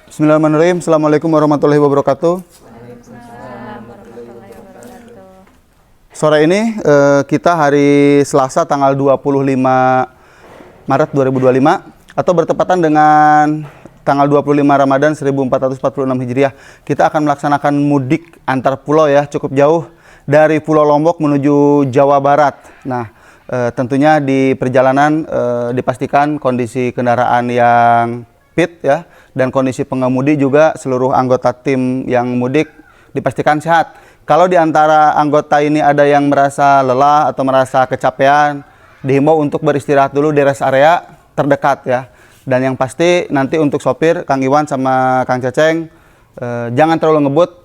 Bismillahirrahmanirrahim. Assalamualaikum warahmatullahi wabarakatuh. Sore ini kita hari Selasa tanggal 25 Maret 2025 atau bertepatan dengan tanggal 25 Ramadan 1446 Hijriah. Kita akan melaksanakan mudik antar pulau ya, cukup jauh dari Pulau Lombok menuju Jawa Barat. Nah, tentunya di perjalanan dipastikan kondisi kendaraan yang fit ya, dan kondisi pengemudi juga seluruh anggota tim yang mudik dipastikan sehat. Kalau di antara anggota ini ada yang merasa lelah atau merasa kecapean, dihimbau untuk beristirahat dulu di rest area terdekat ya. Dan yang pasti nanti untuk sopir Kang Iwan sama Kang Ceceng jangan terlalu ngebut,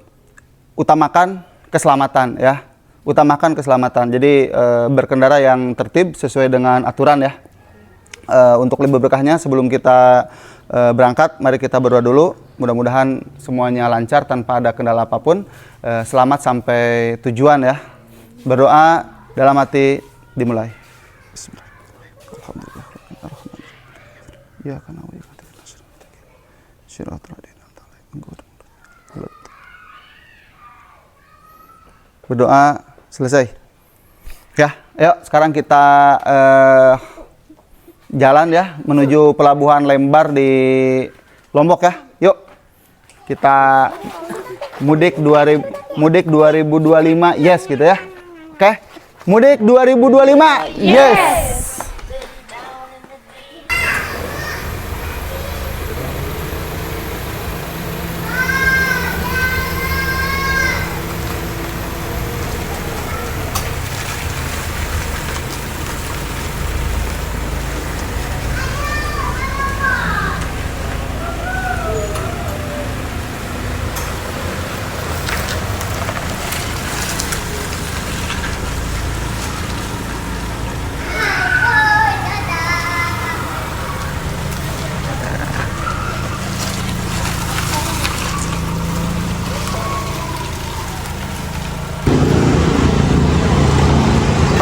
utamakan keselamatan ya. Utamakan keselamatan. Jadi berkendara yang tertib sesuai dengan aturan ya. Untuk lebih berkahnya sebelum kita berangkat, mari kita berdoa dulu. Mudah-mudahan semuanya lancar tanpa ada kendala apapun. Selamat sampai tujuan ya. Berdoa dalam hati dimulai. Berdoa selesai. Ya, ayo sekarang kita jalan ya menuju pelabuhan Lembar di Lombok ya. Yuk. Kita mudik 2025 yes gitu ya. Oke. Mudik 2025 yes.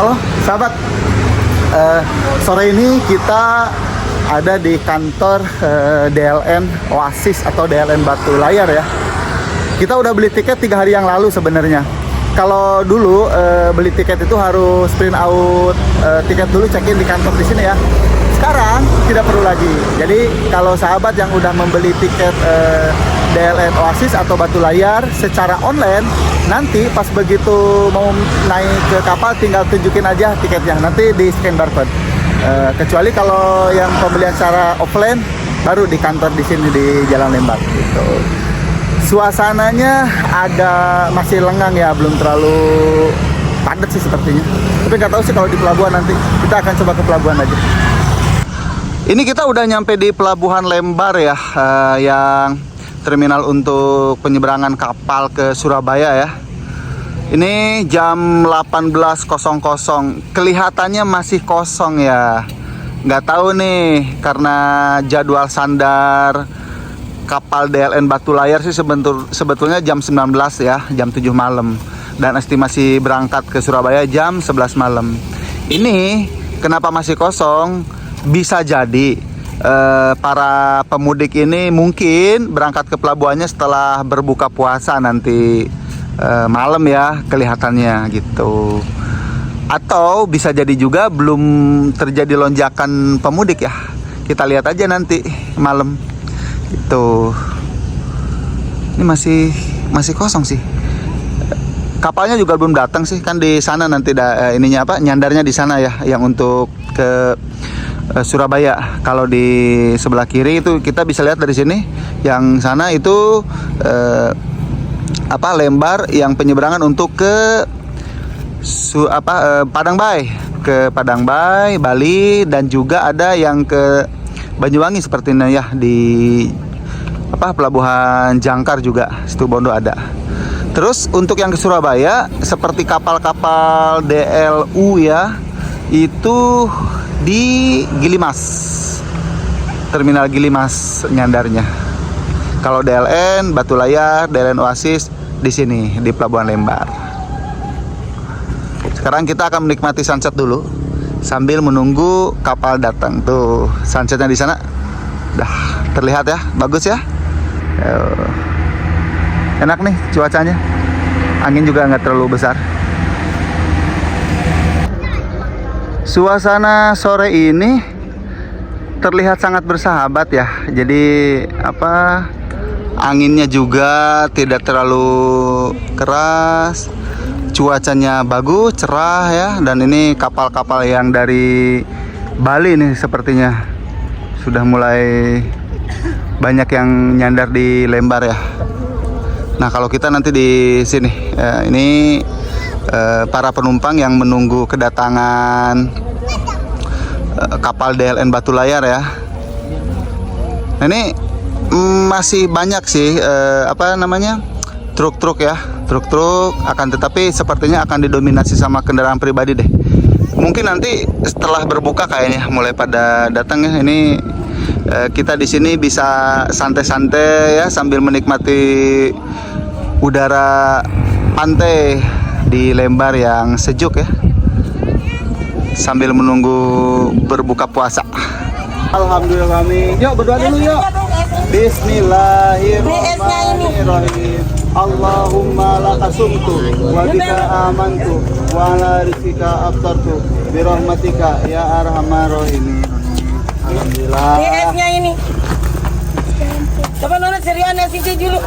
Halo sahabat, sore ini kita ada di kantor DLN Oasis atau DLN Batu Layar ya. Kita udah beli tiket 3 hari yang lalu sebenarnya. Kalau dulu beli tiket itu harus print out tiket dulu, check-in di kantor di sini ya. Sekarang tidak perlu lagi. Jadi kalau sahabat yang udah membeli tiket DLN Oasis atau Batu Layar secara online, nanti pas begitu mau naik ke kapal tinggal tunjukin aja tiketnya, nanti di scan barcode. Kecuali kalau yang pembelian secara offline baru di kantor di sini di Jalan Lembar gitu. Suasananya agak masih lengang ya, belum terlalu padat sih sepertinya. Tapi nggak tahu sih kalau di pelabuhan, nanti kita akan coba ke pelabuhan aja. Ini kita udah nyampe di pelabuhan Lembar ya, yang terminal untuk penyeberangan kapal ke Surabaya ya. Ini jam 18.00, kelihatannya masih kosong ya. Nggak tahu nih, karena jadwal sandar kapal DLN Batu Layar sih sebetulnya jam 19 ya, jam 7 malam. Dan estimasi berangkat ke Surabaya jam 11 malam. Ini kenapa masih kosong? Bisa jadi para pemudik ini mungkin berangkat ke pelabuhannya setelah berbuka puasa nanti malam ya kelihatannya gitu. Atau bisa jadi juga belum terjadi lonjakan pemudik ya. Kita lihat aja nanti malam gitu. Ini masih kosong sih. Kapalnya juga belum datang sih, kan di sana nanti ininya apa, nyandarnya di sana ya, yang untuk ke Surabaya. Kalau di sebelah kiri itu kita bisa lihat dari sini, yang sana itu Lembar yang penyeberangan untuk ke Padangbae, ke Padangbae, Bali, dan juga ada yang ke Banyuwangi sepertinya ya, di pelabuhan Jangkar juga, Situbondo ada. Terus untuk yang ke Surabaya seperti kapal-kapal DLU ya, itu di Gilimas, terminal Gilimas nyandarnya. Kalau DLN Batu Layar, DLN Oasis di sini di Pelabuhan Lembar. Sekarang kita akan menikmati sunset dulu sambil menunggu kapal datang. Tuh sunsetnya di sana, dah terlihat ya, bagus ya. Enak nih cuacanya, angin juga nggak terlalu besar. Suasana sore ini terlihat sangat bersahabat ya. Jadi anginnya juga tidak terlalu keras, cuacanya bagus, cerah ya. Dan ini kapal-kapal yang dari Bali nih sepertinya sudah mulai banyak yang nyandar di Lembar ya. Nah, kalau kita nanti di sini, ini para penumpang yang menunggu kedatangan kapal DLN Batu Layar ya. Nah, ini masih banyak sih truk-truk ya, truk-truk, akan tetapi sepertinya akan didominasi sama kendaraan pribadi deh. Mungkin nanti setelah berbuka kayaknya mulai pada datang ya. Ini kita di sini bisa santai-santai ya sambil menikmati udara pantai di Lembar yang sejuk ya, sambil menunggu berbuka puasa. Alhamdulillah kami. Yuk berdoa dulu yuk. Bismillahirrahmanirrahim. Allahumma laka sumtu wa bika amantu wa ala rizqika aftartu bi rahmatika ya arhamar rahimin. Alhamdulillah. DS-nya ini. Coba nona serian ya sini dulu.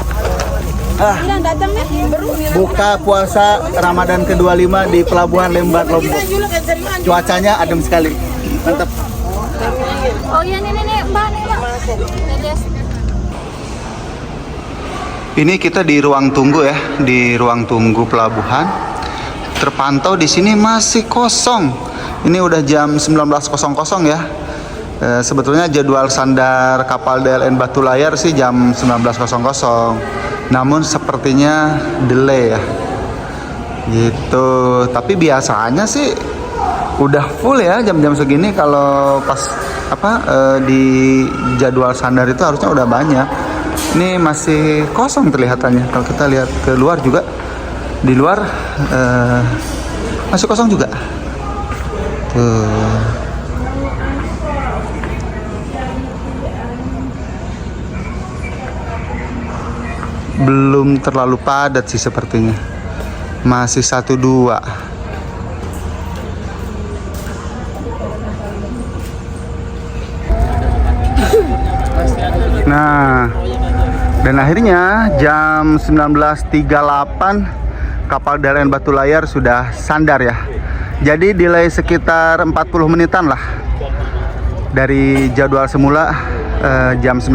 Buka puasa Ramadan ke-25 di Pelabuhan Lembar Lombok. Cuacanya adem sekali. Mantap. Oh iya nih Mbak. Ini kita di ruang tunggu ya, di ruang tunggu pelabuhan. Terpantau di sini masih kosong. Ini udah jam 19.00 ya. Sebetulnya jadwal sandar kapal DLN Batu Layar sih jam 19.00. Namun sepertinya delay ya. Gitu. Tapi biasanya sih udah full ya jam-jam segini. Kalau pas di jadwal sandar itu harusnya udah banyak. Ini masih kosong terlihatannya. Kalau kita lihat ke luar juga, di luar masih kosong juga. Tuh. Belum terlalu padat sih sepertinya. Masih 1-2. Nah, dan akhirnya jam 19.38 kapal DLN Batu Layar sudah sandar ya. Jadi delay sekitar 40 menitan lah dari jadwal semula jam 19.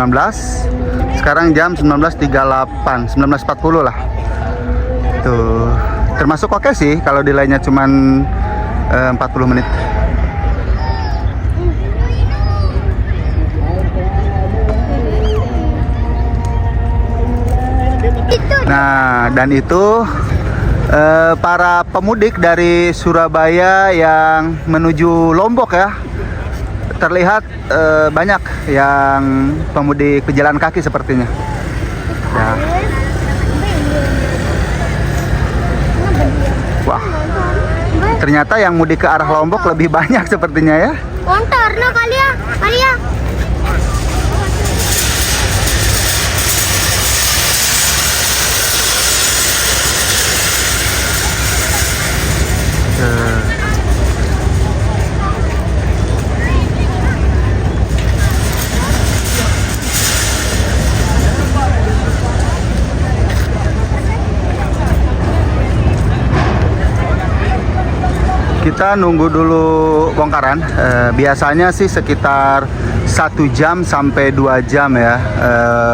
Sekarang jam 19.38, 19.40 lah. Tuh, termasuk oke sih kalau delaynya cuman 40 menit. Nah, dan itu para pemudik dari Surabaya yang menuju Lombok ya, terlihat banyak yang pemudik pejalan kaki sepertinya. Ya. Wah, ternyata yang mudik ke arah Lombok lebih banyak sepertinya ya. Kontor no kali ya. Kita nunggu dulu bongkaran. Biasanya sih sekitar 1 jam sampai 2 jam ya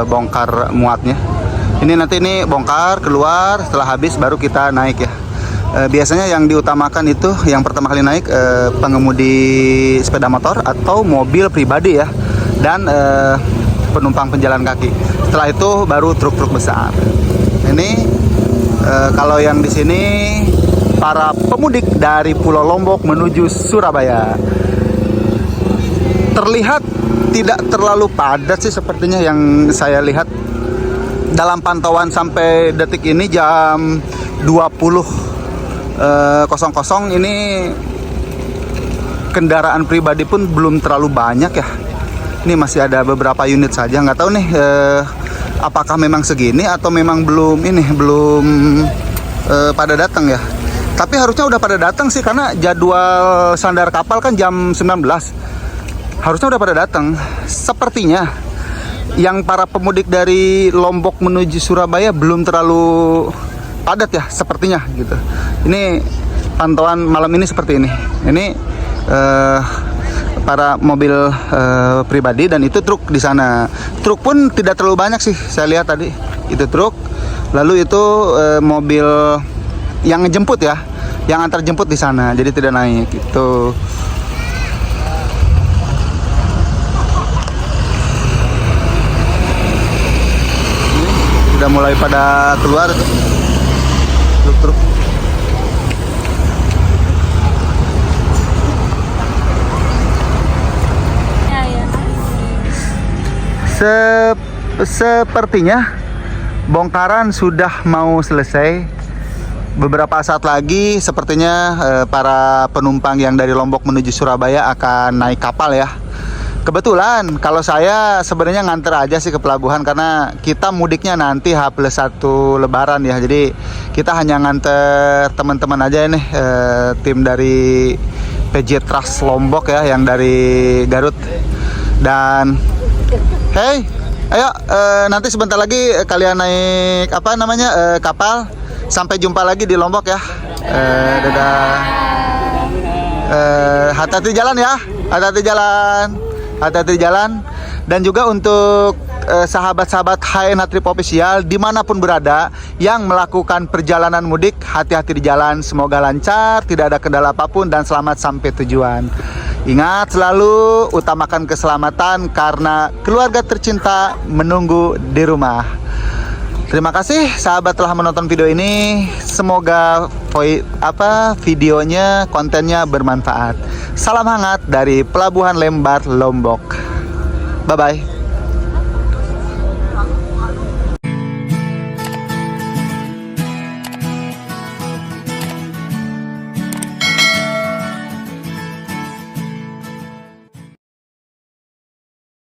bongkar muatnya. Ini nanti bongkar keluar, setelah habis baru kita naik ya. Biasanya yang diutamakan itu yang pertama kali naik pengemudi sepeda motor atau mobil pribadi ya, dan penumpang penjalan kaki. Setelah itu baru truk-truk besar. Ini kalau yang di sini para pemudik dari Pulau Lombok menuju Surabaya. Terlihat tidak terlalu padat sih sepertinya yang saya lihat. Dalam pantauan sampai detik ini jam 20.00 ini kendaraan pribadi pun belum terlalu banyak ya. Ini masih ada beberapa unit saja. Nggak tahu nih apakah memang segini atau memang belum pada datang ya. Tapi harusnya udah pada datang sih, karena jadwal sandar kapal kan jam 19. Harusnya udah pada datang. Sepertinya yang para pemudik dari Lombok menuju Surabaya belum terlalu padat ya, sepertinya gitu. Ini pantauan malam ini seperti ini. Ini para mobil pribadi, dan itu truk di sana. Truk pun tidak terlalu banyak sih, saya lihat tadi. Itu truk. Lalu itu mobil yang ngejemput ya, yang antar jemput di sana. Jadi tidak naik itu. Udah mulai pada keluar tuh truk-truk. Sepertinya bongkaran sudah mau selesai. Beberapa saat lagi sepertinya para penumpang yang dari Lombok menuju Surabaya akan naik kapal ya. Kebetulan kalau saya sebenarnya nganter aja sih ke pelabuhan, karena kita mudiknya nanti H+1 Lebaran ya. Jadi kita hanya nganter teman-teman aja nih, tim dari PJ Trust Lombok ya, yang dari Garut. Dan hey, ayo nanti sebentar lagi kalian naik kapal. Sampai jumpa lagi di Lombok ya. Dadah. Hati-hati jalan ya. Hati-hati jalan. Dan juga untuk sahabat-sahabat HNA Trip Official dimanapun berada yang melakukan perjalanan mudik, hati-hati di jalan. Semoga lancar, tidak ada kendala apapun, dan selamat sampai tujuan. Ingat selalu utamakan keselamatan, karena keluarga tercinta menunggu di rumah. Terima kasih sahabat telah menonton video ini. Semoga videonya, kontennya bermanfaat. Salam hangat dari Pelabuhan Lembar, Lombok. Bye bye.